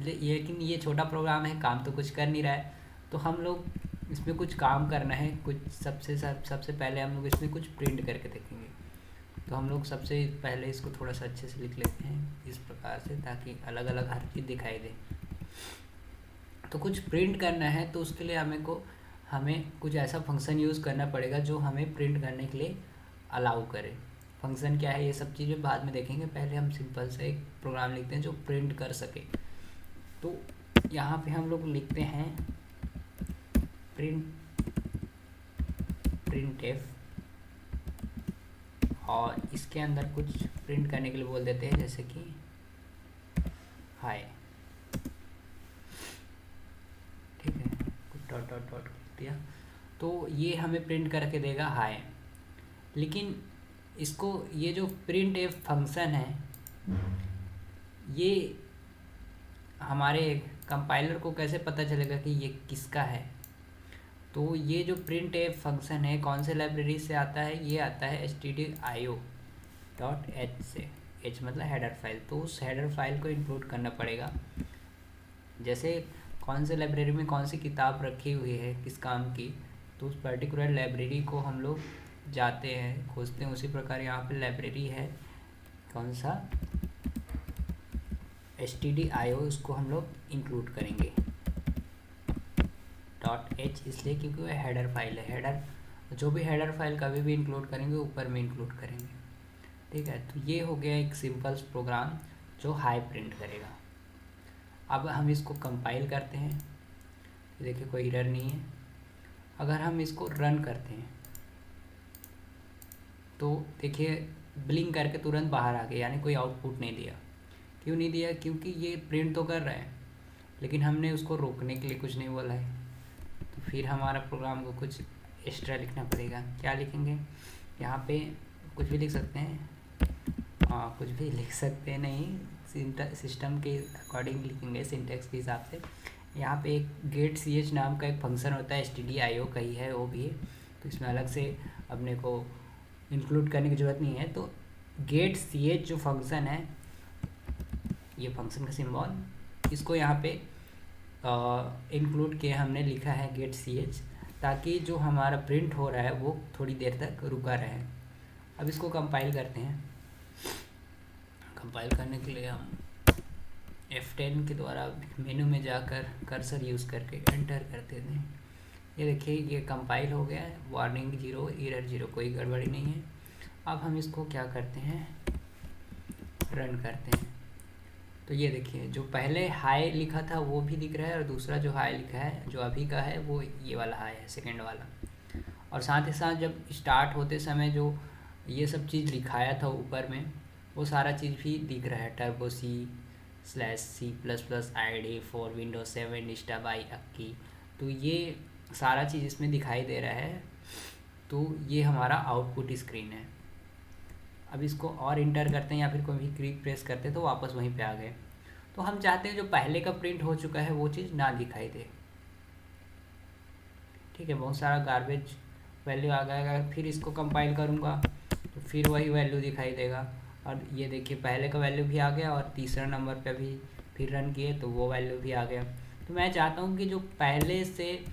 लेकिन ये छोटा प्रोग्राम है, काम तो कुछ कर नहीं रहा है। तो हम लोग इसमें कुछ काम करना है, कुछ सबसे पहले हम लोग इसमें कुछ प्रिंट करके देखेंगे। तो हम लोग सबसे पहले इसको थोड़ा सा अच्छे से लिख लेते हैं इस प्रकार से, ताकि अलग अलग हर चीज़ दिखाई दे। तो कुछ प्रिंट करना है तो उसके लिए हमें कुछ ऐसा फंक्शन यूज़ करना पड़ेगा जो हमें प्रिंट करने के लिए अलाउ करे। फंक्शन क्या है ये सब चीज़ें बाद में देखेंगे, पहले हम सिंपल से एक प्रोग्राम लिखते हैं जो प्रिंट कर सके। तो यहाँ पे हम लोग लिखते हैं printf, और इसके अंदर कुछ प्रिंट करने के लिए बोल देते हैं, जैसे कि हाय। ठीक है, कुछ डॉट डॉट डॉट दिया तो ये हमें प्रिंट करके देगा हाय। लेकिन इसको, ये जो प्रिंट एफ फंक्शन है, ये हमारे कंपाइलर को कैसे पता चलेगा कि ये किसका है? तो ये जो प्रिंट एफ फंक्शन है कौन से लाइब्रेरी से आता है? ये आता है stdio.h से। h मतलब हेडर फाइल। तो उस हेडर फाइल को इंक्लूड करना पड़ेगा। जैसे कौन से लाइब्रेरी में कौन सी किताब रखी हुई है किस काम की, तो उस पर्टिकुलर लाइब्रेरी को हम लोग जाते हैं, खोजते हैं। उसी प्रकार यहाँ पे लाइब्रेरी है कौन सा, stdio, उसको हम लोग इंक्लूड करेंगे .h, इसलिए क्योंकि वह हेडर फाइल है। हेडर, जो भी हेडर फाइल कभी भी इंक्लूड करेंगे ऊपर में इंक्लूड करेंगे। ठीक है, तो ये हो गया एक सिंपल प्रोग्राम जो हाई प्रिंट करेगा। अब हम इसको कंपाइल करते हैं, देखिए कोई एरर नहीं है। अगर हम इसको रन करते हैं तो देखिए ब्लिंक करके तुरंत बाहर आ गया, यानी कोई आउटपुट नहीं दिया। क्यों नहीं दिया? क्योंकि ये प्रिंट तो कर रहा है, लेकिन हमने उसको रोकने के लिए कुछ नहीं बोला है। तो फिर हमारा प्रोग्राम को कुछ एक्स्ट्रा लिखना पड़ेगा। क्या लिखेंगे? यहाँ पे कुछ भी लिख सकते हैं, हाँ कुछ भी लिख सकते हैं, नहीं सिस्टम के अकॉर्डिंग लिखेंगे, सिंटेक्स के हिसाब से। यहाँ पे एक गेट ch नाम का एक फंक्शन होता है, stdio का ही है वो भी है, तो इसमें अलग से अपने को इंक्लूड करने की ज़रूरत नहीं है। तो गेट ch जो फंक्शन है, ये फंक्शन का सिंबल, इसको यहाँ पे इंक्लूड किया हमने, लिखा है गेट ch, ताकि जो हमारा प्रिंट हो रहा है वो थोड़ी देर तक रुका रहे। अब इसको कंपाइल करते हैं। कंपाइल करने के लिए हम F10 के द्वारा मेनू में जाकर कर्सर यूज़ करके एंटर करते थे। ये देखिए ये कंपाइल हो गया है, वार्निंग 0, एरर 0, कोई गड़बड़ी नहीं है। अब हम इसको क्या करते हैं, रन करते हैं। तो ये देखिए जो पहले हाई लिखा था वो भी दिख रहा है, और दूसरा जो हाई लिखा है जो अभी का है वो ये वाला हाई है, सेकेंड वाला। और साथ ही साथ जब स्टार्ट होते समय जो ये सब चीज़ लिखाया था ऊपर में, वो सारा चीज़ भी दिख रहा है, turbo C/C++ ID for Windows 7 disturb आई अक्की। तो ये सारा चीज़ इसमें दिखाई दे रहा है। तो ये हमारा आउटपुट स्क्रीन है। अब इसको और इंटर करते हैं या फिर कोई भी क्लिक प्रेस करते हैं तो वापस वहीं पे आ गए। तो हम चाहते हैं जो पहले का प्रिंट हो चुका है वो चीज़ ना दिखाई दे। ठीक है, बहुत सारा गार्बेज वैल्यू आ गया। फिर इसको कंपाइल करूँगा तो फिर वही वैल्यू दिखाई देगा। और ये देखिए पहले का वैल्यू भी आ गया, और तीसरा नंबर पे भी फिर रन किए तो वो वैल्यू भी आ गया। तो मैं चाहता हूँ कि जो पहले से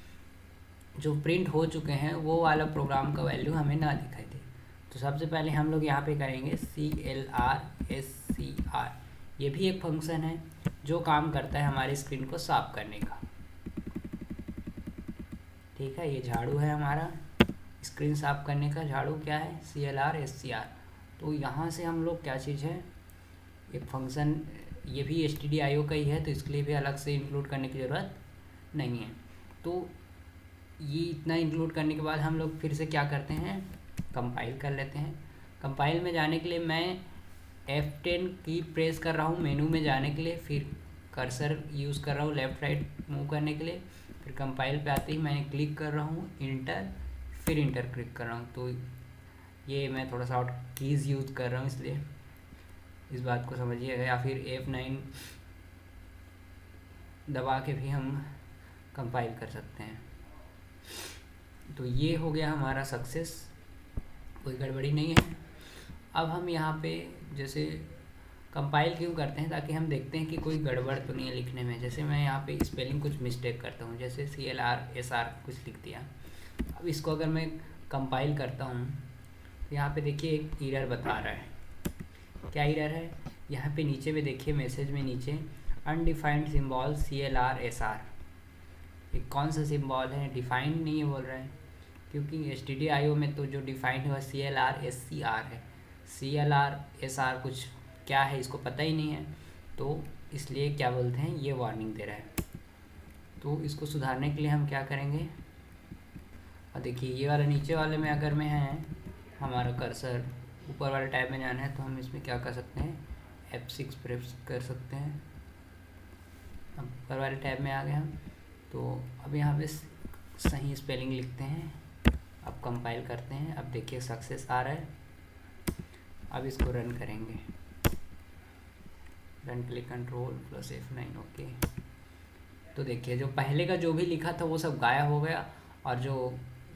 जो प्रिंट हो चुके हैं वो वाला प्रोग्राम का वैल्यू हमें ना दिखाई दे। तो सबसे पहले हम लोग यहाँ पे करेंगे CLRSCR। ये भी एक फंक्शन है जो काम करता है हमारी स्क्रीन को साफ करने का। ठीक है, ये झाड़ू है हमारा स्क्रीन साफ करने का। झाड़ू क्या है? CLRSCR। तो यहाँ से हम लोग क्या चीज़ है, एक फंक्शन, ये भी stdio का ही है, तो इसके लिए भी अलग से इंक्लूड करने की ज़रूरत नहीं है। तो ये इतना इंक्लूड करने के बाद हम लोग फिर से क्या करते हैं, कंपाइल कर लेते हैं। कंपाइल में जाने के लिए मैं F10 की प्रेस कर रहा हूँ मेनू में जाने के लिए, फिर कर्सर यूज़ कर रहा हूँ लेफ़्ट राइट मूव करने के लिए। फिर कंपाइल पे आते ही मैं क्लिक कर रहा हूँ इंटर, फिर इंटर क्लिक कर रहा हूँ। तो ये मैं थोड़ा सा आउट कीज़ यूज़ कर रहा हूँ, इसलिए इस बात को समझिएगा। या फिर F9 दबा के भी हम कंपाइल कर सकते हैं। तो ये हो गया हमारा सक्सेस, कोई गड़बड़ी नहीं है। अब हम यहाँ पे जैसे कंपाइल क्यों करते हैं, ताकि हम देखते हैं कि कोई गड़बड़ तो नहीं है लिखने में। जैसे मैं यहाँ पे स्पेलिंग कुछ मिस्टेक करता हूँ, जैसे CLR SR कुछ लिख दिया। अब इसको अगर मैं कंपाइल करता हूँ तो यहाँ पे देखिए एक एरर बता रहा है। क्या एरर है, यहाँ पे नीचे पे देखिए, मैसेज में नीचे अनडिफाइंड सिम्बॉल CLR SR। ये कौन सा सिम्बॉल है, डिफाइंड नहीं है बोल रहा है, क्योंकि STDIO में तो जो डिफाइंड हुआ CLRSCR है। CLRSR कुछ क्या है इसको पता ही नहीं है, तो इसलिए क्या बोलते हैं, ये वार्निंग दे रहा है। तो इसको सुधारने के लिए हम क्या करेंगे, और देखिए ये वाला नीचे वाले में अगर मैं है हमारा कर्सर ऊपर वाले टैब में जाना है तो हम इसमें क्या कर सकते हैं, F6 प्रेस कर सकते हैं। अब ऊपर वाले टैब में आ गए हम, तो अब यहाँ पे सही स्पेलिंग लिखते हैं। अब कंपाइल करते हैं, अब देखिए सक्सेस आ रहा है। अब इसको रन करेंगे, रन क्लिक Ctrl+F9 ओके। तो देखिए जो पहले का जो भी लिखा था वो सब गायब हो गया, और जो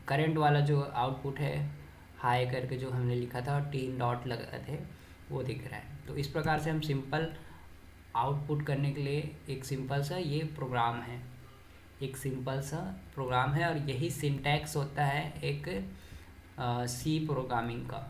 करंट वाला जो आउटपुट है हाई करके जो हमने लिखा था और 3 डॉट लगे थे वो दिख रहा है। तो इस प्रकार से हम सिंपल आउटपुट करने के लिए एक सिंपल सा ये प्रोग्राम है, एक सिंपल सा प्रोग्राम है, और यही सिंटैक्स होता है एक सी प्रोग्रामिंग का।